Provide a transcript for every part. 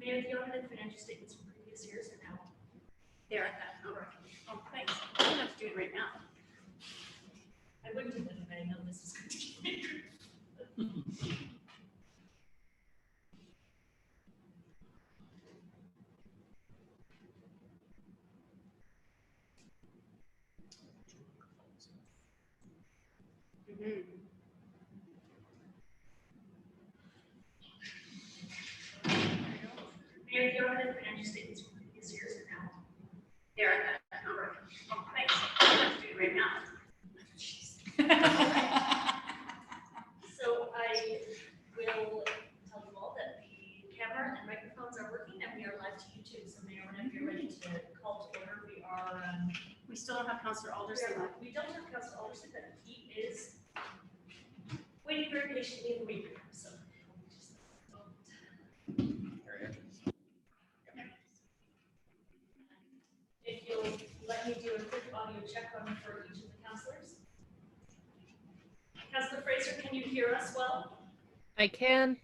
Mayor, the audited financial statements from previous years are now. They're at that number. Oh, thanks. I don't have to do it right now. I wouldn't do that if I know this is going to be. Mayor, the audited financial statements from previous years are now. They're at that number. Oh, thanks. I don't have to do it right now. So I will tell you all that the camera and microphones are working and we are live to YouTube. So Mayor, whenever you're ready to call to order, we are. We still don't have Councillor Alderson. We don't have Councillor Alderson, but he is waiting very patiently in the waiting room. So if you'll let me do a quick audio check on for each of the councillors. Councillor Fraser, can you hear us well? I can.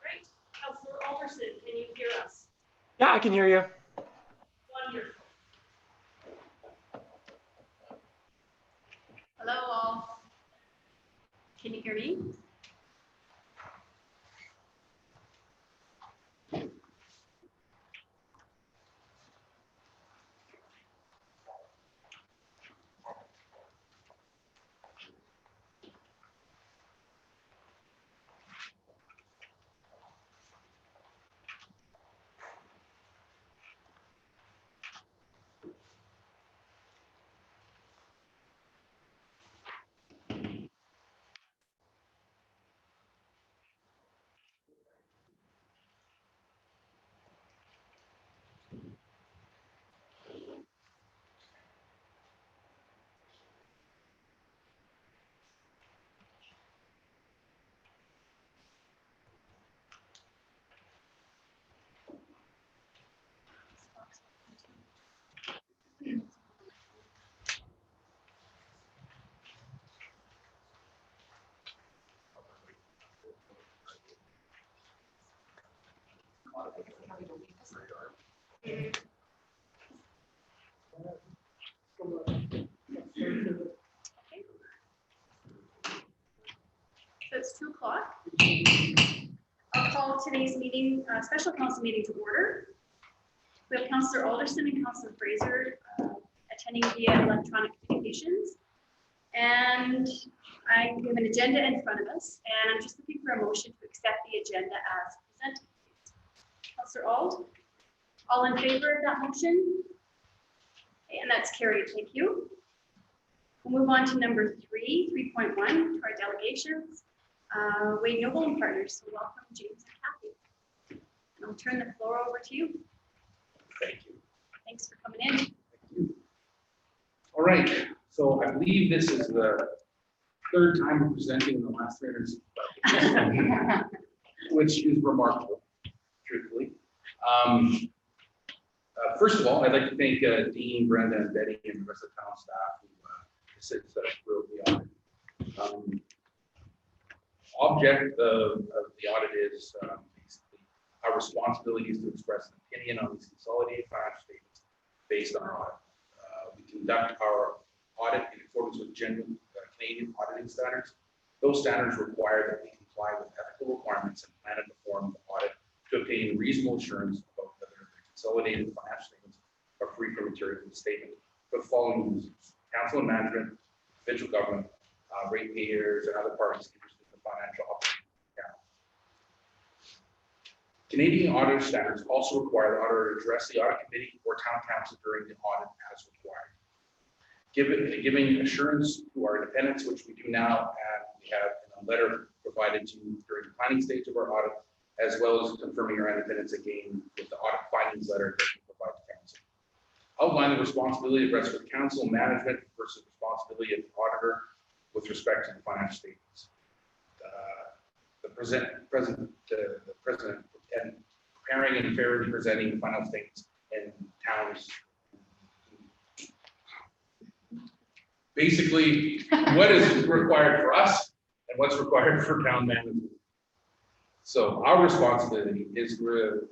Great. Councillor Alderson, can you hear us? Yeah, I can hear you. Wonderful. Hello, all. Can you hear me? So it's 2 o'clock. I'll call today's meeting, special council meeting to order. We have Councillor Alderson and Councillor Fraser attending via electronic communications. And I have an agenda in front of us, and I'm just looking for a motion to accept the agenda as presented. Councillor Ald, all in favor of that motion? Okay, and that's carried, thank you. We'll move on to number 3.1, to our delegations. Wade Noble and Partners, so welcome James and Kathy. And I'll turn the floor over to you. Thank you. Thanks for coming in. Thank you. All right, so I believe this is the third time I'm presenting in the last 300, which is remarkable, truthfully. First of all, I'd like to thank Dean, Brenda, and Betty, and the rest of the town staff who assisted us through the audit. Object of the audit is basically our responsibility is to express an opinion on these consolidated financial statements based on our audit. We conduct our audit in accordance with general Canadian auditing standards. Those standards require that we comply with ethical requirements and plan and perform the audit to obtain reasonable assurance about whether the consolidated financial statements are free from material misstatement for the following reasons: council and management, provincial government, ratepayers, and other parties interested in the financial operation account. Canadian auditor standards also require the auditor to address the audit committee or town council during the audit as required. Giving assurance to our independence, which we do now, and we have a letter provided to you during the planning stage of our audit, as well as confirming our independence again with the audit findings letter that we provide to council. Outline the responsibility of rest of the council management versus responsibility of the auditor with respect to the financial statements. The president and preparing and fairly presenting the financial statements in towns. basically what is required for us and what's required for town management. So our responsibility is to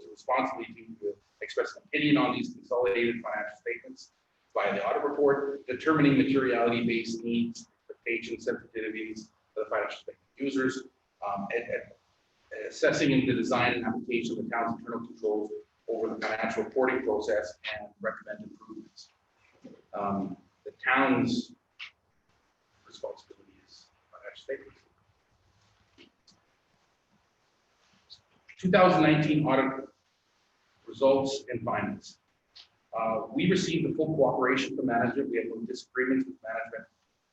express an opinion on these consolidated financial statements via the audit report, determining materiality-based needs, expectations, sensitivities of the financial statement users, and assessing the design and application of the town's internal controls over the financial reporting process and recommend improvements. The town's responsibility is financial statements. 2019 audit results and findings. We received the full cooperation from management. We had no disagreements with management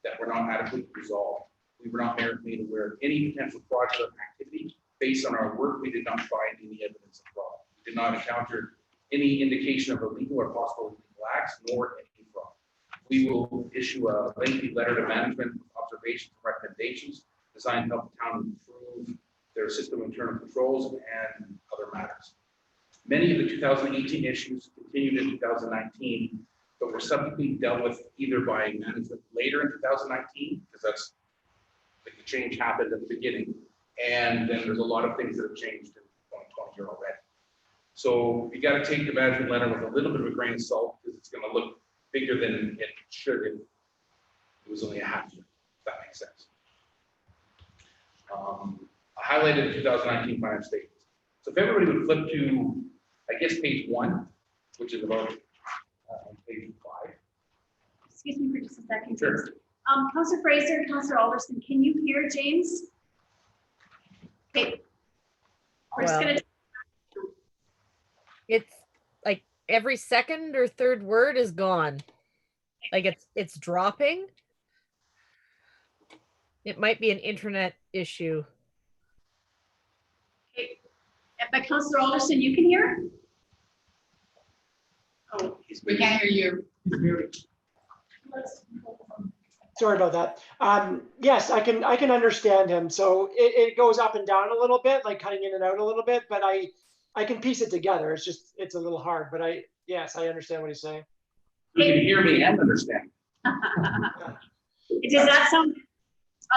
that were not adequately resolved. We were not made aware of any potential fraudulent activity. Based on our work, we did not find any evidence of fraud. We did not encounter any indication of illegal or possible illegal acts, nor any fraud. We will issue a lengthy letter to management with observations and recommendations designed to help the town improve their system of internal controls and other matters. Many of the 2018 issues continued in 2019, but were subsequently dealt with either by management later in 2019, because that's the change happened at the beginning, and then there's a lot of things that have changed in 2020 here already. So you got to take the management letter with a little bit of a grain of salt, because it's going to look bigger than it should if it was only a half year, if that makes sense. I highlighted the 2019 financial statements. So if everybody would flip to, I guess, page 1, which is about page 5. Excuse me for just a second. Sure. James. Councillor Fraser, Councillor Alderson, can you hear James? Okay. We're just gonna. It's like every second or third word is gone. Like it's dropping. It might be an internet issue. Okay. But Councillor Alderson, you can hear? Oh, We can't hear you. Sorry about that. Yes, I can understand him. So it goes up and down a little bit, like cutting in and out a little bit, but I can piece it together. It's a little hard, but yes, I understand what he's saying. You can hear me and understand. does that sound?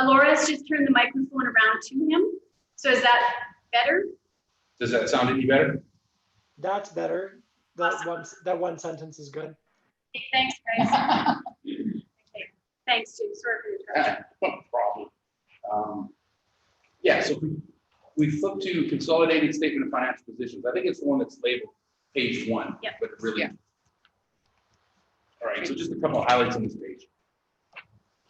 Laura's just turned the microphone around to him. So is that better? Does that sound any better? That's better. That one sentence is good. Okay, thanks, guys. Okay. Thanks, James. Sorry for the interruption. No problem. Yeah, so we flip to consolidated statement of financial positions. I think it's the one that's labeled page 1. Yep. But really. Yeah. All right, so just a couple of highlights on this page.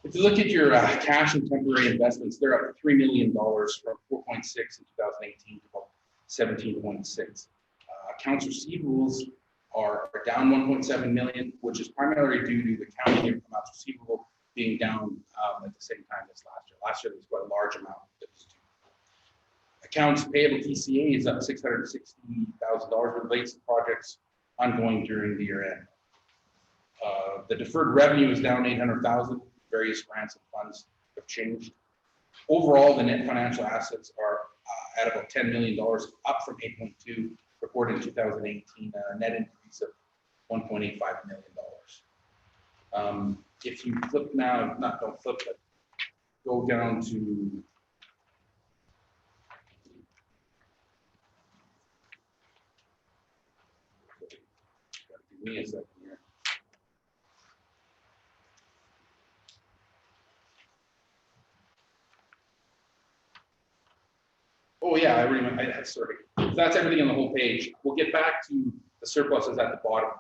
If you look at your cash and temporary investments, they're up $3 million from 4.6 in 2018 to about 17.6. Accounts receivables are down 1.7 million, which is primarily due to the counting of amounts receivable being down at the same time as last year. Last year, there was quite a large amount that was due. Accounts payable TCA is up $660,000, relates to projects ongoing during the year end. The deferred revenue is down $800,000. Various grants and funds have changed. Overall, the net financial assets are at about $10 million, up from 8.2 reported in 2018, a net increase of $1.85 million. If you flip now, don't flip, but go down to give me a second here. Oh yeah, sorry. So that's everything on the whole page. We'll get back to the surpluses at the bottom.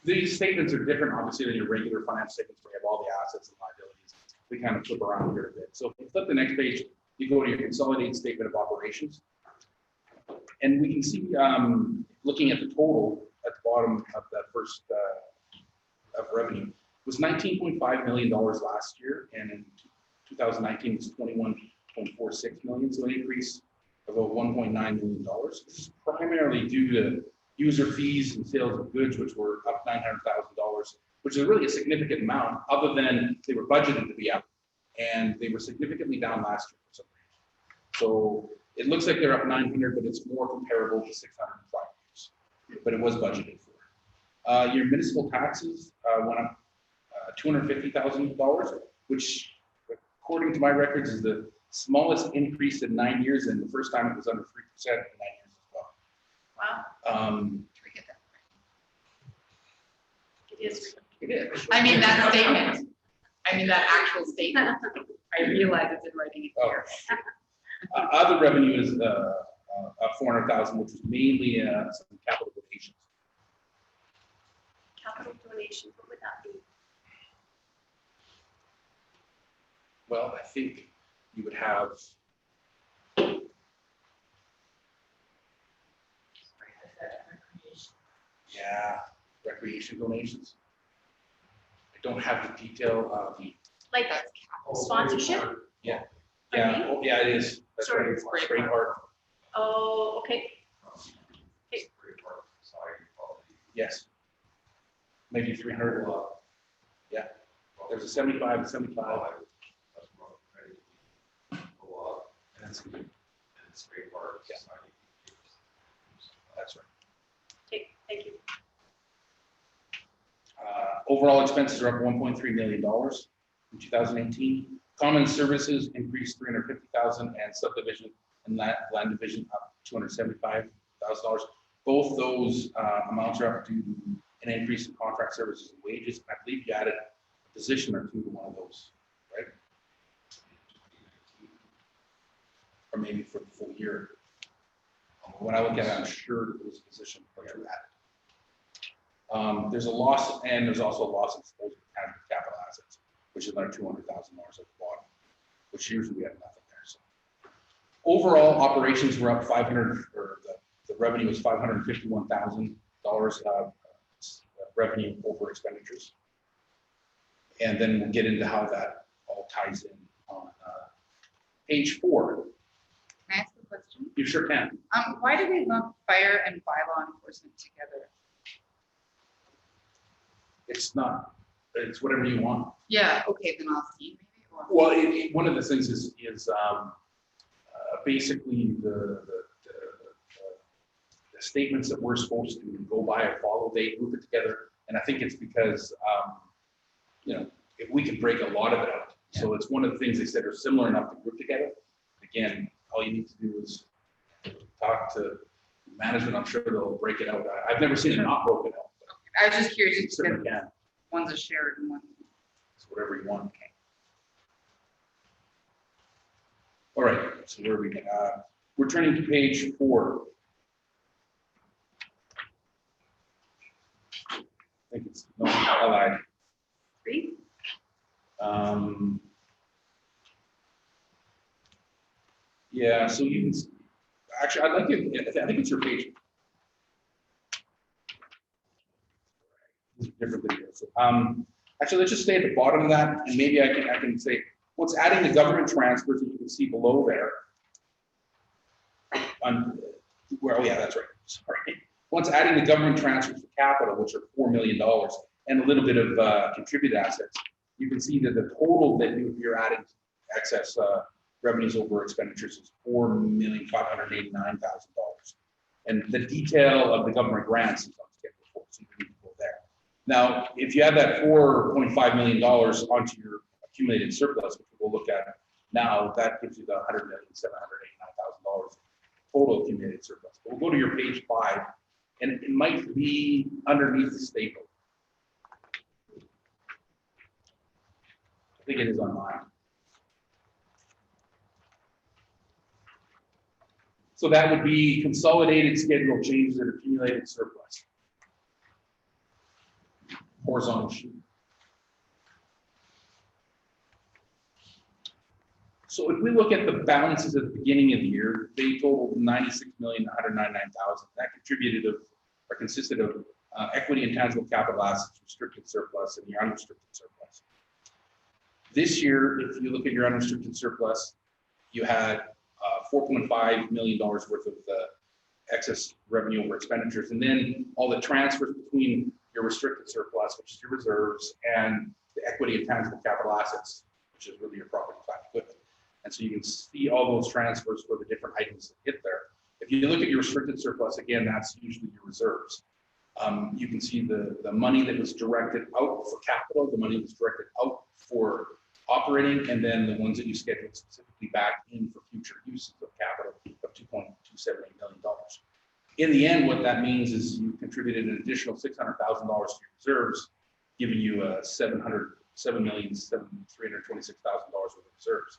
These statements are different, obviously, than your regular financial statements where you have all the assets and liabilities. We kind of flip around here a bit. So if you flip the next page, you go to your consolidated statement of operations. And we can see, looking at the total at the bottom of the first of revenue, it was $19.5 million last year, and in 2019 it was 21.46 million, so an increase of about $1.9 million. This is primarily due to user fees and sales of goods, which were up $900,000, which is really a significant amount, other than they were budgeted to be up, and they were significantly down last year for some reason. So it looks like they're up 900, but it's more comparable to 605 years, but it was budgeted for. Your municipal taxes went up $250,000, which according to my records is the smallest increase in 9 years, and the first time it was under 3% in 9 years as well. Wow, it is. It is. I mean, that statement, I mean, that actual statement, I realize it's in writing here. Other revenue is up 400,000, which is mainly some capital donations. Capital donation, what would that be? Well, I think you would have. Yeah, recreation donations. I don't have the detail of the. Like sponsorship? Yeah, Pardon me? oh, yeah, it is. That's Sorry. right. Spray park. Oh, okay. Yes. Maybe 300. Yeah. There's a 75 and 75. Yeah. That's right. Okay, thank you. Overall expenses are up $1.3 million in 2018. Common services increased $350,000 and subdivision and land division up $275,000. Both those amounts are up due to an increase in contract services and wages. I believe you added a position or two to one of those, right? Or maybe for the full year. When I look at it, I'm sure it was a position or two added. There's a loss, and there's also a loss of disposal of capital assets, which is another $200,000 at the bottom, which usually we have nothing there. So overall operations were up 500, or the revenue was $551,000 revenue over expenditures. And then we'll get into how that all ties in on page 4. Can I ask a question? You sure can. Why do we lump fire and bylaw enforcement together? It's not, it's whatever you want. Yeah, okay, then I'll see maybe. Or- Well, one of the things is basically the statements that we're supposed to go by or follow, they group it together. And I think it's because, you know, if we can break a lot of it out. So it's one of the things they said are similar enough to group together. Again, all you need to do is talk to management. I'm sure they'll break it out. I've never seen it not broken out. I was just curious You because certainly can. one's a shared and one. It's whatever you want. Okay. All right, so where are we? We're turning to page 4. I think it's, no, I lied. 3? Yeah, so you can, actually, I'd like you, I think it's your page. This is a different video. So, actually, let's just stay at the bottom of that, and maybe I can say, what's adding the government transfers, as you can see below there. Well, yeah, that's right, sorry. Once adding the government transfers for capital, which are $4 million, and a little bit of contributed assets, you can see that the total that you're adding excess revenues over expenditures is $4,589,000. And the detail of the government grants is on schedule 4, so you need to go there. Now, if you add that $4.5 million onto your accumulated surplus, which we'll look at now, that gives you the $100,789,000 total accumulated surplus. But we'll go to your page 5, and it might be underneath the staple. I think it is on mine. So that would be consolidated schedule changes in accumulated surplus. Horizontal sheet. So if we look at the balances at the beginning of the year, they totaled $96,199,000. That contributed of, or consisted of equity and tangible capital assets, restricted surplus, and your unrestricted surplus. This year, if you look at your unrestricted surplus, you had $4.5 million worth of excess revenue over expenditures, and then all the transfers between your restricted surplus, which is your reserves, and the equity and tangible capital assets, which is really your property, plant, equipment. And so you can see all those transfers for the different items that hit there. If you look at your restricted surplus, again, that's usually your reserves. You can see the money that was directed out for capital, the money that was directed out for operating, and then the ones that you scheduled specifically back in for future uses of capital of $2.278 million. In the end, what that means is you contributed an additional $600,000 to your reserves, giving you $7,326,000 worth of reserves.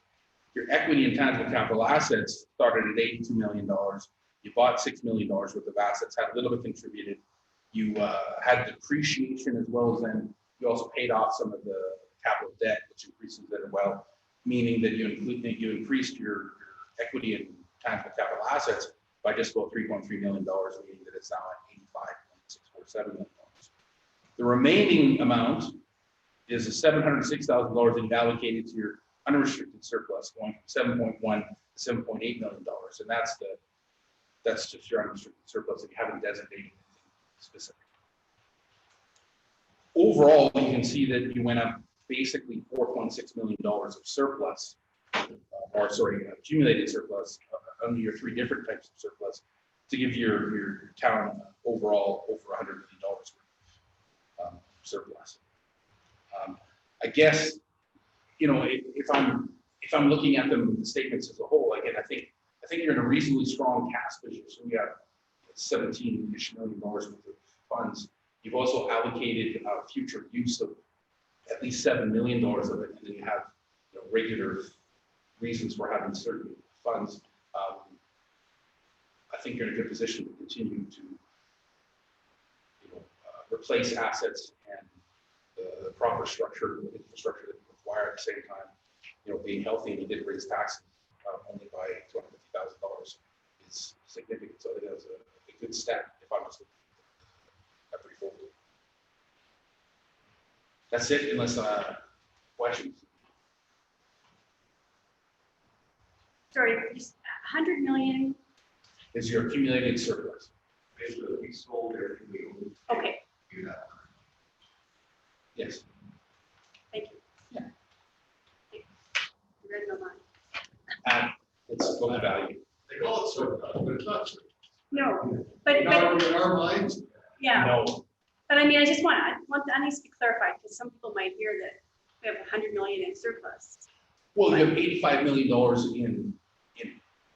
Your equity and tangible capital assets started at $82 million. You bought $6 million worth of assets, had a little bit contributed. You had depreciation as well as then you also paid off some of the capital debt, which increases it as well, meaning that you increased your equity and tangible capital assets by just about $3.3 million, meaning that it's now at $85.647 million. The remaining amount is the $706,000 that you've allocated to your unrestricted surplus, going from 7.1 to $7.8 million, and that's just your unrestricted surplus if you haven't designated anything specific. Overall, you can see that you went up basically $4.6 million of surplus, accumulated surplus under your three different types of surplus to give your town overall over $100 million worth of surplus. I guess, you know, if I'm looking at the statements as a whole, again, I think you're in a reasonably strong cash position. We have $17-ish million worth of funds. You've also allocated future use of at least $7 million of it, and then you have, you know, regular reasons for having certain funds. I think you're in a good position to continue to, you know, replace assets and the proper structure, the infrastructure that you require at the same time. You know, being healthy, and you did raise taxes only by $250,000 is significant. So I think that's a good step if I was looking at every fold. That's it, unless questions. Sorry, just 100 million. Is your accumulated surplus? Basically, we sold everything we owned. Okay, Do that. Yes. thank you. Yeah. You read my mind. It's book value. They call it surplus, but it's not surplus. No, but In our minds, yeah, No. but I mean, I want that needs to be clarified because some people might hear that we have 100 million in surplus. Well, you have $85 million in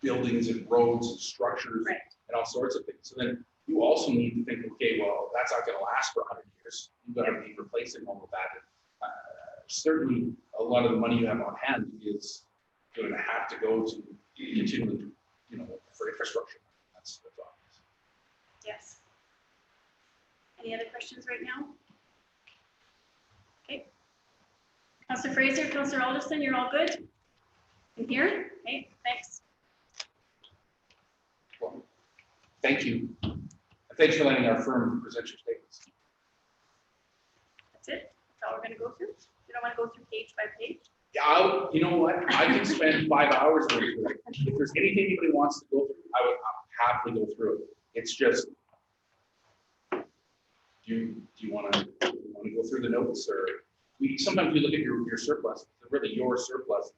buildings and roads and structures Right. and all sorts of things. So then you also need to think, okay, well, that's not going to last for 100 years. You've got to be replacing all of that. Certainly, a lot of the money you have on hand is going to have to go to continually, you know, for infrastructure. That's obvious. Yes. Any other questions right now? Okay. Councillor Fraser, Councillor Alderson, you're all good? In here? Okay, thanks. Well, thank you. And thanks for letting our firm present your statements. That's it? That's all we're gonna go through? You don't wanna go through page by page? Yeah, you know what? I can spend 5 hours going through it. If there's anything anybody wants to go through, I would happily go through it. It's just, do you want to go through the notes, or sometimes we look at your surplus, they're really your surplus,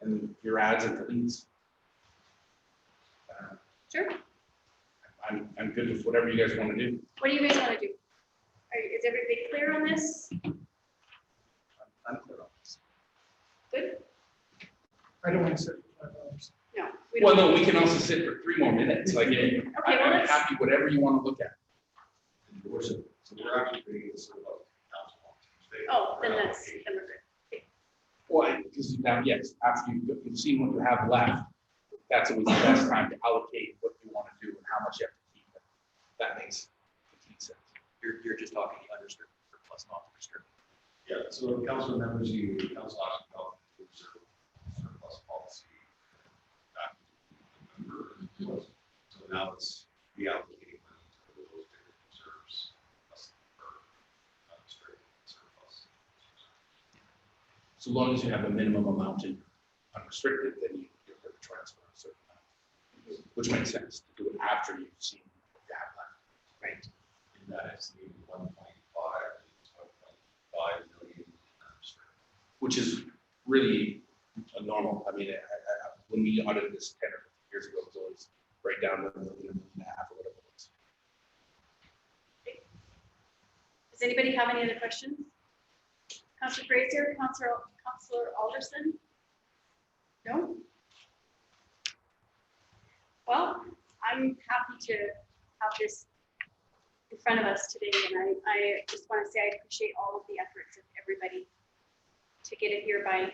and your adds and deletes. Sure. I'm good with whatever you guys want to do. What do you guys wanna do? Is everybody clear on this? I'm clear on this. Good? I don't want to sit for 5 hours. No. We Well, don't. no, we can also sit for 3 more minutes. Like, Okay, well, I'm let's- happy, whatever you want to look at. so we're actually creating this surplus. Council. Oh, then we're good. Well, because now, yes, after you've seen what you have left, that's always the best time to allocate what you want to do and how much you have to keep. That makes complete sense. You're just talking unrestricted surplus, not restricted. Yeah, so council members, council asked about the surplus policy. So now it's reallocating money to those different reserves. Plus for unrestricted surplus. So long as you have a minimum amount in unrestricted, then you're going to transfer a certain amount, which makes sense to do it after you've seen what you have left. Right. And that is the 1.5 million unrestricted. Which is really a normal. I mean, when we audited this 10 or 15 years ago, it was always right down to $1.5 million or whatever it was. Does anybody have any other questions? Councillor Fraser, Councillor Alderson? No? Well, I'm happy to have this in front of us today, and I just want to say I appreciate all of the efforts of everybody to get it here by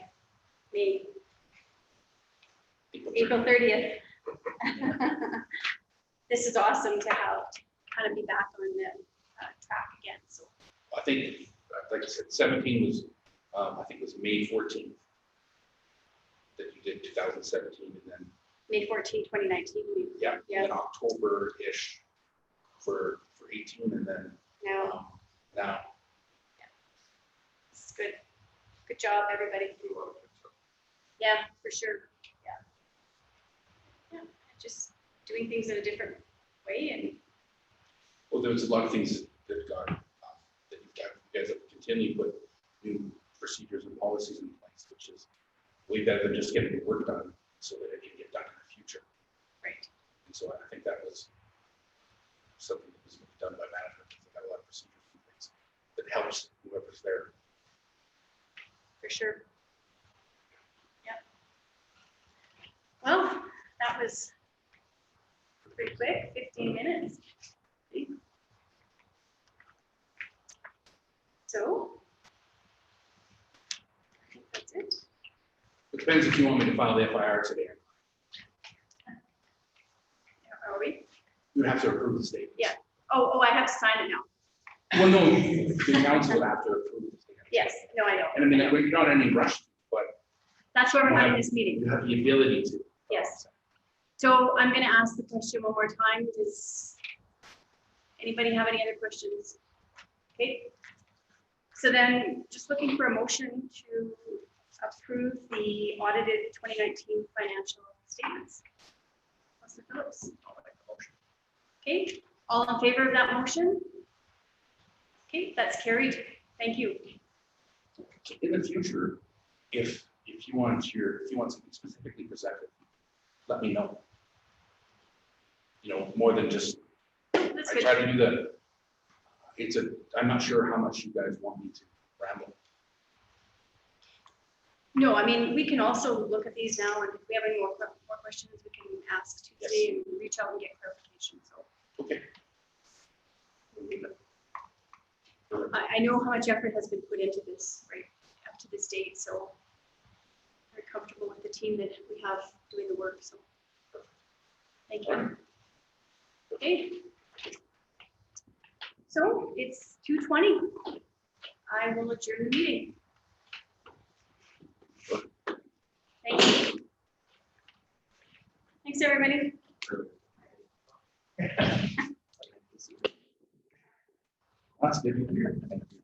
April 30th. This is awesome to have, kind of be back on the track again, so. I think, like I said, 17 was, I think it was May 14th that you did 2017, and then, May 14, 2019. and then October-ish for 18, and then Now, now. it's good. Good job, everybody. Yeah, for sure. Yeah. Just doing things in a different way and Well, there was a lot of things that got, that you guys have continued with new procedures and policies in place, which is way better than just getting the work done so that it can get done in the future. right. And so I think that was something that was done by management. They got a lot of procedures in place that helps whoever's there. For sure. Yep. Well, that was pretty quick, 15 minutes. So, I think that's it. It depends if you want me to file the FIR today. Are we? You would have to approve the statement. Yeah. Oh, I have to sign it now. Well, no, the council would have to approve the statement. Yes, no, I know. And I mean, you're not in any rush, but That's why we're having this meeting. you have the ability to. Yes. So I'm gonna ask the question one more time. Does anybody have any other questions? Okay. So then, just looking for a motion to approve the audited 2019 financial statements. Councilor Phillips. I'll make the motion. Okay, all in favor of that motion? Okay, that's carried. Thank you. In the future, if you want something specifically presented, let me know. You know, more than just, That's I good. try to do I'm not sure how much you guys want me to ramble. No, I mean, we can also look at these now, and if we have any more questions, we can ask Tuesday and reach out and get clarification, so. Okay. I know how much effort has been put into this, right, up to this date, so very comfortable with the team that we have doing the work, so. Thank you. Okay. So it's 2:20. I will adjourn the meeting. Thank you. Thanks, everybody. That's good.